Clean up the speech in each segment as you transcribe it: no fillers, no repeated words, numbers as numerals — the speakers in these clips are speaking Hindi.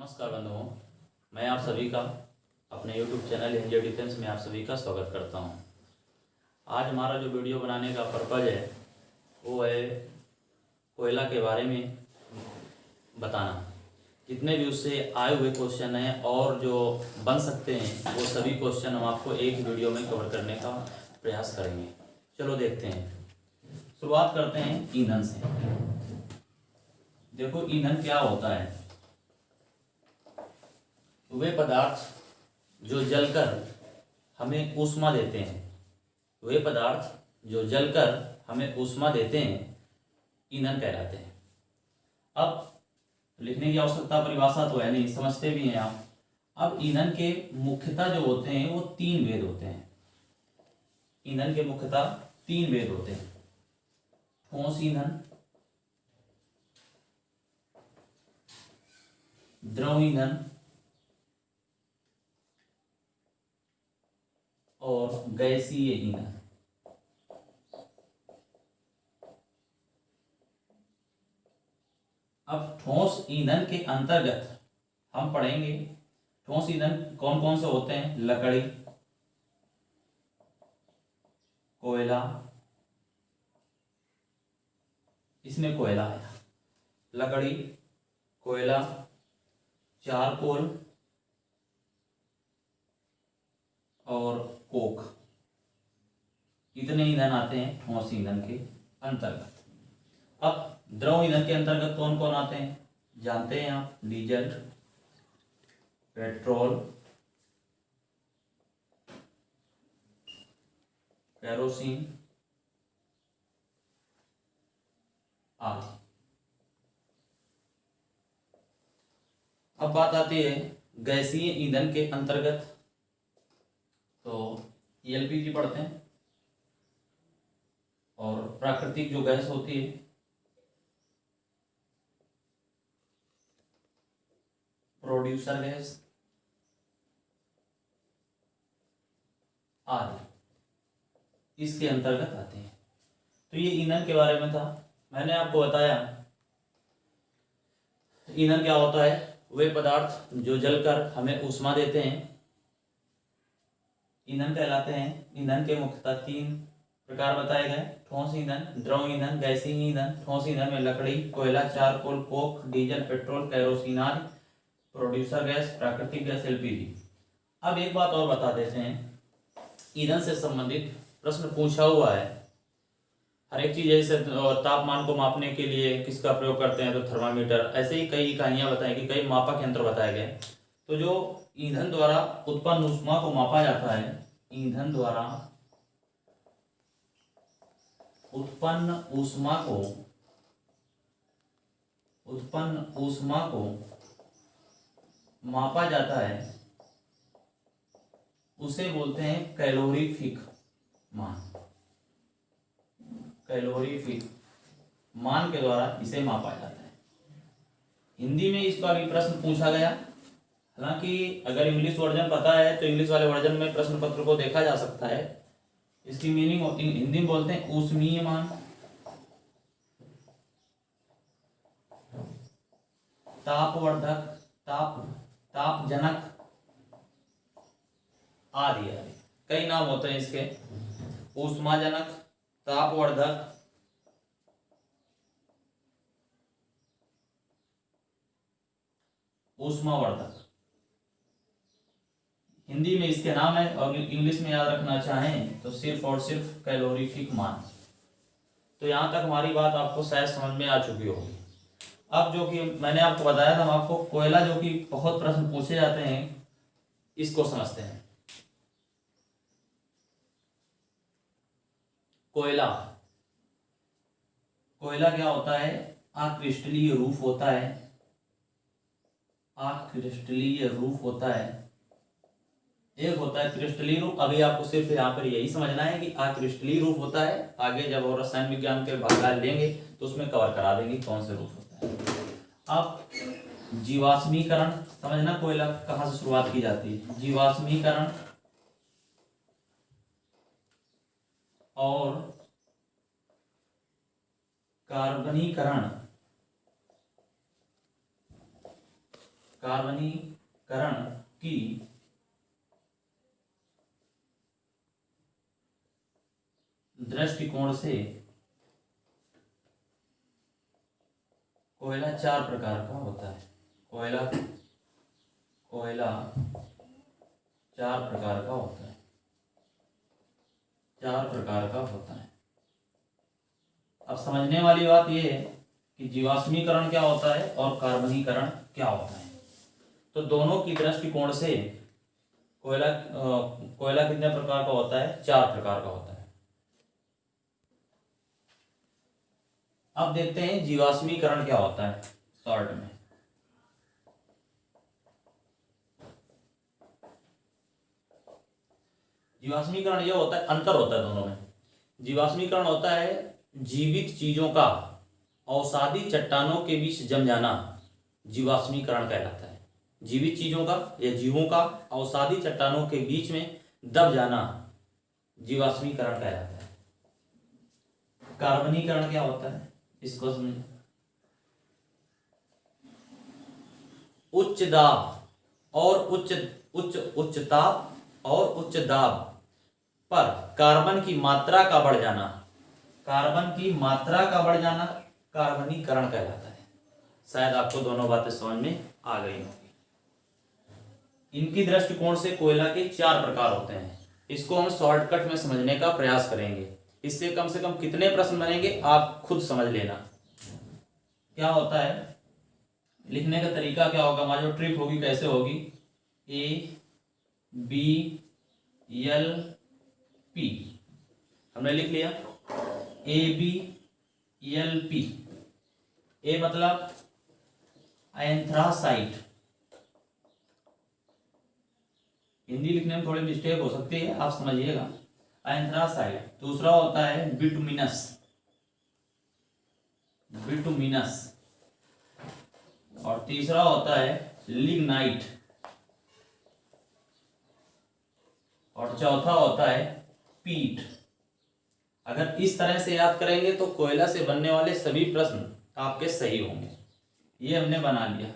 नमस्कार बंधुओं, मैं आप सभी का अपने YouTube चैनल इंडिया डिफेंस में आप सभी का स्वागत करता हूं। आज हमारा जो वीडियो बनाने का पर्पज़ है वो है कोयला के बारे में बताना। जितने भी उससे आए हुए क्वेश्चन हैं और जो बन सकते हैं वो सभी क्वेश्चन हम आपको एक वीडियो में कवर करने का प्रयास करेंगे। चलो देखते हैं। शुरुआत करते हैं ईंधन से। देखो ईंधन क्या होता है। वे पदार्थ जो जलकर हमें ऊष्मा देते हैं, वे पदार्थ जो जलकर हमें ऊष्मा देते हैं ईंधन कहलाते हैं। अब लिखने की आवश्यकता परिभाषा तो है नहीं, समझते भी हैं आप। अब ईंधन के मुख्यतः जो होते हैं वो तीन भेद होते हैं। ईंधन के मुख्यतः तीन भेद होते हैं: ठोस ईंधन, द्रव ईंधन और गैसीय ईंधन। अब ठोस ईंधन के अंतर्गत हम पढ़ेंगे ठोस ईंधन कौन कौन से होते हैं। लकड़ी, कोयला, इसमें कोयला आया, लकड़ी, कोयला, चारकोल और कोक, इतने ईंधन आते हैं ठोस ईंधन के अंतर्गत। अब द्रव ईंधन के अंतर्गत कौन कौन आते हैं जानते हैं आप। डीजल, पेट्रोल, केरोसिन आदि। अब बात आती है गैसीय ईंधन के अंतर्गत, तो एलपीजी पढ़ते हैं और प्राकृतिक जो गैस होती है प्रोड्यूसर गैस आदि इसके अंतर्गत आते हैं। तो ये ईंधन के बारे में था। मैंने आपको बताया ईंधन क्या होता है। वे पदार्थ जो जलकर हमें ऊष्मा देते हैं ईंधन कहलाते हैं। ईंधन के मुख्यतः तीन प्रकार बताए गए: ठोस ईंधन, द्रव ईंधन, गैसीय ईंधन। ठोस ईंधन में लकड़ी, कोयला, charcoal, Coke, diesel, petrol, kerosene आदि। प्रोड्यूसर गैस, प्राकृतिक गैस, एलपीजी। अब एक बात और बता देते हैं, ईंधन से संबंधित प्रश्न पूछा हुआ है। हर एक चीज जैसे तापमान को मापने के लिए किसका प्रयोग करते हैं, तो थर्मामीटर। ऐसे ही कई इकाइयां बताई गई, कई मापक यंत्र बताए गए। तो जो ईंधन द्वारा उत्पन्न ऊष्मा को मापा जाता है, ईंधन द्वारा उत्पन्न ऊष्मा को मापा जाता है, उसे बोलते हैं कैलोरीफिक मान। कैलोरीफिक मान के द्वारा इसे मापा जाता है। हिंदी में इसका भी प्रश्न पूछा गया। हालांकि अगर इंग्लिश वर्जन पता है तो इंग्लिश वाले वर्जन में प्रश्न पत्र को देखा जा सकता है। इसकी मीनिंग हिंदी में बोलते हैं ऊष्मीय मान, तापवर्धक, तापजनक आदि आदि कई नाम होते हैं इसके। ऊष्माजनक, तापवर्धक, ऊष्मावर्धक, हिंदी में इसके नाम है। और इंग्लिश में याद रखना चाहें तो सिर्फ और सिर्फ कैलोरीफिक मान। तो यहां तक हमारी बात आपको शायद समझ में आ चुकी होगी। अब जो कि मैंने आपको बताया था, हम आपको कोयला जो कि बहुत प्रश्न पूछे जाते हैं इसको समझते हैं। कोयला क्या होता है? अक्रिस्टलीय रूप होता है। अक्रिस्टलीय रूप होता है। एक होता है क्रिस्टलीय रूप। अभी आपको सिर्फ यहाँ पर यही समझना है कि अक्रिस्टलीय रूप होता है। आगे जब और रसायन विज्ञान के भाग लेंगे तो उसमें कवर करा देंगे कौन से रूप होता है। अब जीवाश्मीकरण समझना, कोयला कहाँ से शुरुआत की जाती है। जीवाश्मीकरण और कार्बनीकरण कार्बनीकरण की दृष्टिकोण से कोयला 4 प्रकार का होता है। कोयला 4 प्रकार का होता है। 4 प्रकार का होता है। अब समझने वाली बात यह है कि जीवाश्मीकरण क्या होता है और कार्बनीकरण क्या होता है। तो दोनों की दृष्टिकोण से कोयला कितने प्रकार का होता है? 4 प्रकार का होता है। अब देखते हैं जीवाश्मीकरण क्या होता है शॉर्ट में। जीवाश्मीकरण यह होता है, अंतर होता है दोनों में। जीवाश्मीकरण होता है जीवित चीजों का औषधि चट्टानों के बीच जम जाना, जीवाश्मीकरण कहलाता है। जीवित चीजों का या जीवों का औषधि चट्टानों के बीच में दब जाना जीवाश्मीकरण कहलाता है। कार्बनीकरण क्या होता है इसको समझिए। उच्च दाब और उच्च ताप और उच्च दाब पर कार्बन की मात्रा का बढ़ जाना, कार्बन की मात्रा का बढ़ जाना कार्बनीकरण कहलाता है। शायद आपको दोनों बातें समझ में आ गई होंगी। इनकी दृष्टिकोण से कोयला के 4 प्रकार होते हैं। इसको हम शॉर्टकट में समझने का प्रयास करेंगे। इससे कम से कम कितने प्रश्न बनेंगे आप खुद समझ लेना। क्या होता है, लिखने का तरीका क्या होगा, हमारी जो ट्रिक होगी कैसे होगी, ABLP हमने लिख लिया। ABLP, ए मतलब एंथ्रासाइट, हिंदी लिखने में थोड़ी मिस्टेक हो सकती है, आप समझिएगा। एंथ्रासाइट। दूसरा होता है बिटुमिनस, और तीसरा होता है लिग्नाइट, और चौथा होता है पीट। अगर इस तरह से याद करेंगे तो कोयला से बनने वाले सभी प्रश्न आपके सही होंगे। ये हमने बना लिया,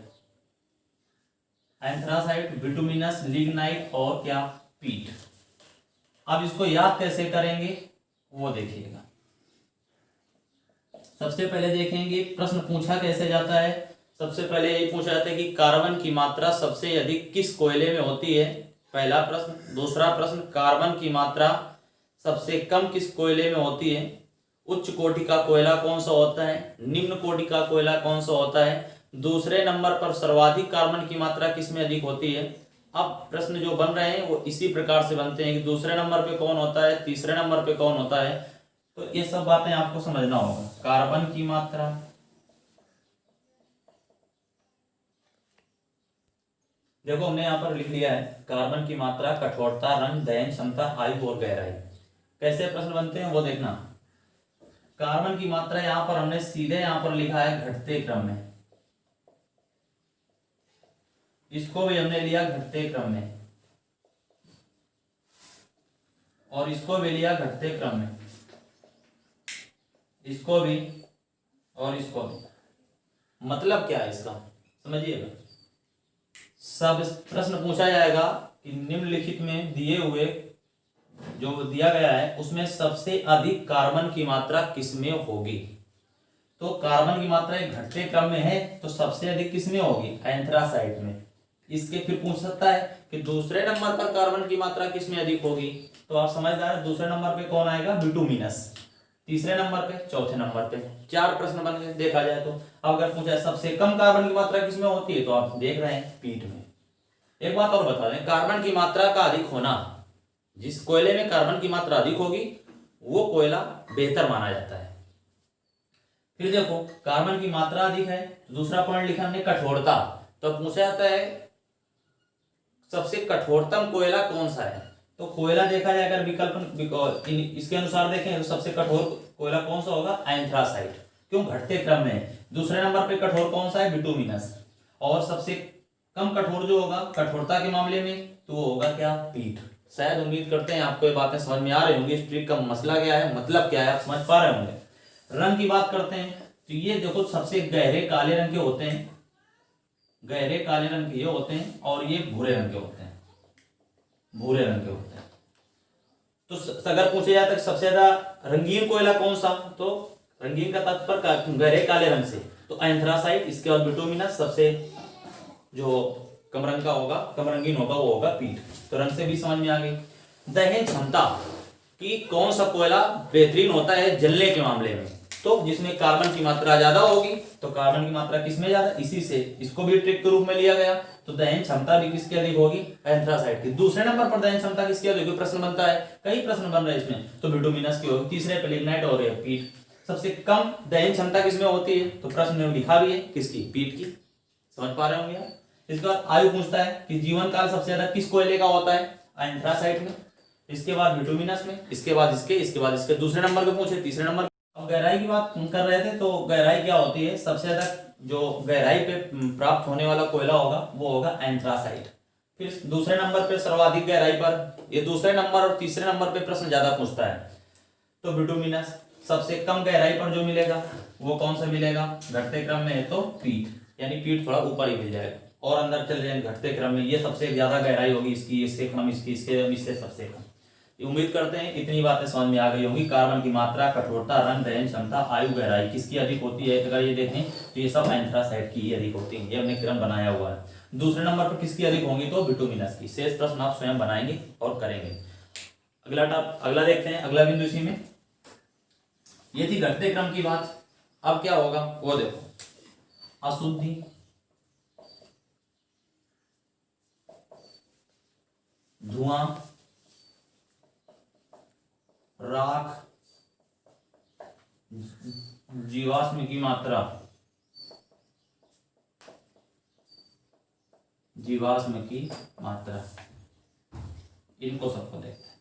एंथ्रासाइट, बिटुमिनस, लिग्नाइट और क्या, पीट। अब इसको याद कैसे करेंगे वो देखिएगा। सबसे पहले देखेंगे प्रश्न पूछा कैसे जाता है। सबसे पहले ये पूछा जाता है कि कार्बन की मात्रा सबसे अधिक किस कोयले में होती है, पहला प्रश्न। दूसरा प्रश्न, कार्बन की मात्रा सबसे कम किस कोयले में होती है। उच्च कोटि का कोयला कौन सा होता है, निम्न कोटि का कोयला कौन सा होता है। दूसरे नंबर पर सर्वाधिक कार्बन की मात्रा किसमें अधिक होती है। अब प्रश्न जो बन रहे हैं वो इसी प्रकार से बनते हैं कि दूसरे नंबर पे कौन होता है, तीसरे नंबर पे कौन होता है। तो ये सब बातें आपको समझना होगा। कार्बन की मात्रा, देखो हमने यहाँ पर लिख लिया है कार्बन की मात्रा, कठोरता, रंग, दहन क्षमता, आयु और गहराई। कैसे प्रश्न बनते हैं वो देखना। कार्बन की मात्रा यहाँ पर हमने सीधे यहाँ पर लिखा है घटते क्रम में, इसको भी हमने लिया घटते क्रम में, और इसको भी लिया घटते क्रम में, इसको भी और इसको भी। मतलब क्या है इसका समझिएगा। सब प्रश्न पूछा जाएगा कि निम्नलिखित में दिए हुए जो दिया गया है उसमें सबसे अधिक कार्बन की मात्रा किसमें होगी। तो कार्बन की मात्रा एक घटते क्रम में है तो सबसे अधिक किसमें होगी, एंथ्रासाइट में। इसके फिर पूछ सकता है कि दूसरे नंबर पर कार्बन की मात्रा किसमें अधिक होगी। तो आप समझदार हैं, दूसरे नंबर पे कौन आएगा, बिटुमिनस। तीसरे नंबर पे, चौथे नंबर पे। 4 प्रश्न बन गए देखा जाए तो। अब अगर पूछा सबसे कम कार्बन की मात्रा किसमें होती है तो आप देख रहे हैं पीट में। एक बात और बता दें, कार्बन की मात्रा का अधिक होना, जिस कोयले में कार्बन की मात्रा अधिक होगी वो कोयला बेहतर माना जाता है। फिर देखो कार्बन की मात्रा अधिक है, दूसरा पॉइंट लिखा हमने कठोरता। तो पूछा जाता है सबसे कठोरतम कोयला कौन सा है। तो कोयला देखा जाए अगर विकल्प इसके अनुसार देखें तो सबसे कठोर कोयला कौन सा होगा, एंथ्रासाइट। क्यों, घटते क्रम में। दूसरे नंबर पे कठोर कौन सा है, बिटुमिनस। और सबसे कम कठोर जो होगा कठोरता के मामले में तो वो होगा क्या, पीट। शायद उम्मीद करते हैं आपको ये बातें समझ में आ रही होंगी। इस ट्रिक का मसला क्या है, मतलब क्या है, आप समझ पा रहे होंगे। रंग की बात करते हैं तो ये देखो सबसे गहरे काले रंग के होते हैं गहरे काले रंग के ये होते हैं और ये भूरे रंग के होते हैं, भूरे रंग के होते हैं। तो अगर पूछे जाता है सबसे ज्यादा रंगीन कोयला कौन सा, तो रंगीन का तात्पर्य गहरे काले रंग से, तो एंथ्रासाइट, इसके बाद बिटुमिनस, सबसे जो कम रंग का होगा, कम रंगीन होगा वो होगा पीट। तो रंग से भी समझ में आ गई। दहन क्षमता कि कौन सा कोयला बेहतरीन होता है जलने के मामले में, तो जिसमें कार्बन की मात्रा ज्यादा होगी, तो कार्बन की मात्रा किसमें ज्यादा, इसी से इसको भी ट्रिक के रूप में लिया गया। तो दहन क्षमता भी किसकी अधिक होगी, एंथ्रासाइट की। दूसरे नंबर पर दहन क्षमता किसकी अधिक होगी, प्रश्न बनता है, कई प्रश्न बन रहे हैं इसमें, तो बिटुमिनस की होगी। तीसरे पे लिग्नाइट और पीट। सबसे कम दहन क्षमता किसमें होती है, तो प्रश्न में लिखा भी है किसकी, पीट की। समझ पा रहे होंगे आप। इसके बाद आयु पूछता है कि जीवन काल सबसे ज्यादा किस कोयले का होता है, एंथ्रासाइट में, इसके बाद बिटुमिनस में, इसके बाद इसके दूसरे नंबर पे पूछे, तीसरे नंबर। अब गहराई की बात कर रहे थे, तो गहराई क्या होती है, सबसे ज्यादा जो गहराई पे प्राप्त होने वाला कोयला होगा वो होगा एंथ्रासाइट। फिर दूसरे नंबर पे सर्वाधिक गहराई पर, ये दूसरे नंबर और तीसरे नंबर पे प्रश्न ज्यादा पूछता है, तो बिटुमिनस। सबसे कम गहराई पर जो मिलेगा वो कौन सा मिलेगा, घटते क्रम में है तो पीट, यानी पीट थोड़ा ऊपर ही मिल जाएगा, और अंदर चले जाएंगे घटते क्रम में, ये सबसे ज्यादा गहराई होगी इसकी, इससे कम इसकी, इससे सबसे कम। उम्मीद करते हैं इतनी बातें समझ में आ गई होंगी। कार्बन की मात्रा, कठोरता, रंग, दहन क्षमता, आयु, गहराई किसकी अधिक होती है, अगर ये देखें तो ये सब एंथ्रासाइट की ही अधिक होती है, ये हमने क्रम बनाया हुआ है। दूसरे नंबर पर किसकी अधिक होंगी, तो बिटुमिनस की। शेष प्रश्न आप स्वयं बनाएंगे और करेंगे। अगला देखते हैं, अगला बिंदु इसी में, ये थी घटते क्रम की बात। अब क्या होगा वो देखो, अशुद्धि, धुआं, राख, जीवाश्म की मात्रा, जीवाश्म की मात्रा, इनको सबको देखते हैं।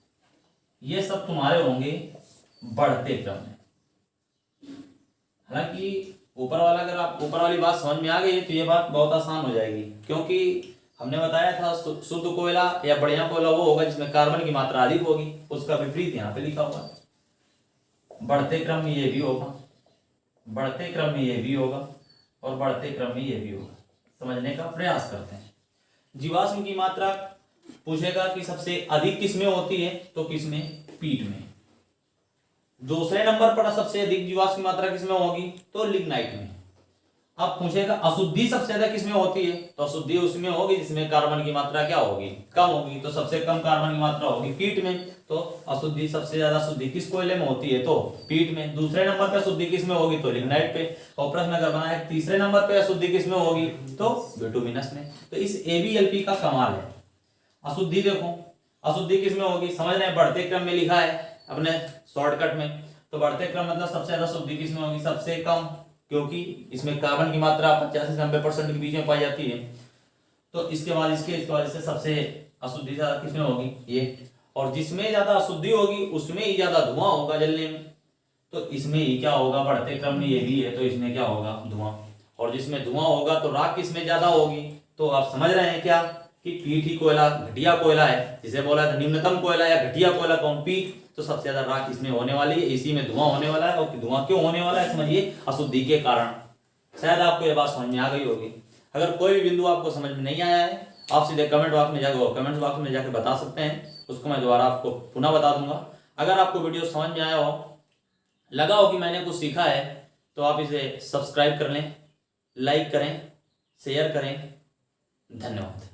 ये सब तुम्हारे होंगे बढ़ते क्रम में। हालांकि ऊपर वाला, अगर आप ऊपर वाली बात समझ में आ गई तो ये बात बहुत आसान हो जाएगी, क्योंकि हमने बताया था शुद्ध कोयला या बढ़िया कोयला वो होगा जिसमें कार्बन की मात्रा अधिक होगी, उसका विपरीत यहाँ पे लिखा हुआ है। बढ़ते क्रम में ये भी होगा, बढ़ते क्रम में ये भी होगा, और बढ़ते क्रम में ये भी होगा। समझने का प्रयास करते हैं। जीवाश्म की मात्रा पूछेगा कि सबसे अधिक किसमें होती है, तो किसमें, पीट में। दूसरे नंबर पर सबसे अधिक जीवाश्म की मात्रा किसमें होगी, तो लिग्नाइट में। अब पूछेगा अशुद्धि सबसे ज्यादा किसमें होती है, तो अशुद्धि उसमें होगी जिसमें कार्बन की मात्रा क्या होगी, कम होगी, तो सबसे कम कार्बन की मात्रा होगी पीट में। तो अशुद्धि सबसे ज्यादा शुद्धि किस कोयले में होती है, तो पीट में। दूसरे नंबर पे अशुद्धि किसमें होगी, तो लिग्नाइट पे। और प्रश्न अगर बना है तीसरे नंबर पे अशुद्धि किसमें होगी, तो बिटुमिनस में। तो इस एबीएलपी का कमाल है। अशुद्धि देखो, अशुद्धि किसमें होगी, समझ रहे हैं, बढ़ते क्रम में लिखा है अपने शॉर्टकट में। तो बढ़ते क्रम मतलब सबसे ज्यादा शुद्धि किसमें होगी, सबसे कम, क्योंकि इसमें कार्बन की मात्रा 85 से 90% के बीच में पाई जाती है। तो इसके बाद इससे सबसे अशुद्धि ज्यादा किसमें होगी, ये। और जिसमें ज्यादा अशुद्धि होगी उसमें ही ज्यादा धुआं होगा जलने में, तो इसमें ही क्या होगा, बढ़ते क्रम में ये भी है, तो इसमें क्या होगा, धुआं। और जिसमें धुआं होगा तो राख किसमें ज्यादा होगी, तो आप समझ रहे हैं क्या कि पीट ही कोयला घटिया कोयला है, जिसे बोला था निम्नतम कोयला या घटिया कोयला कौन, पीट। तो सबसे ज्यादा राख इसमें होने वाली है, इसी में धुआं होने वाला है। और धुआं क्यों होने वाला है, समझिए, अशुद्धि के कारण। शायद आपको यह बात समझ में आ गई होगी। अगर कोई भी बिंदु आपको समझ में नहीं आया है, आप सीधे कमेंट बॉक्स में जाकर बता सकते हैं, उसको मैं दोबारा आपको पुनः बता दूंगा। अगर आपको वीडियो समझ में आया हो, लगा हो कि मैंने कुछ सीखा है, तो आप इसे सब्सक्राइब कर लें, लाइक करें, शेयर करें। धन्यवाद।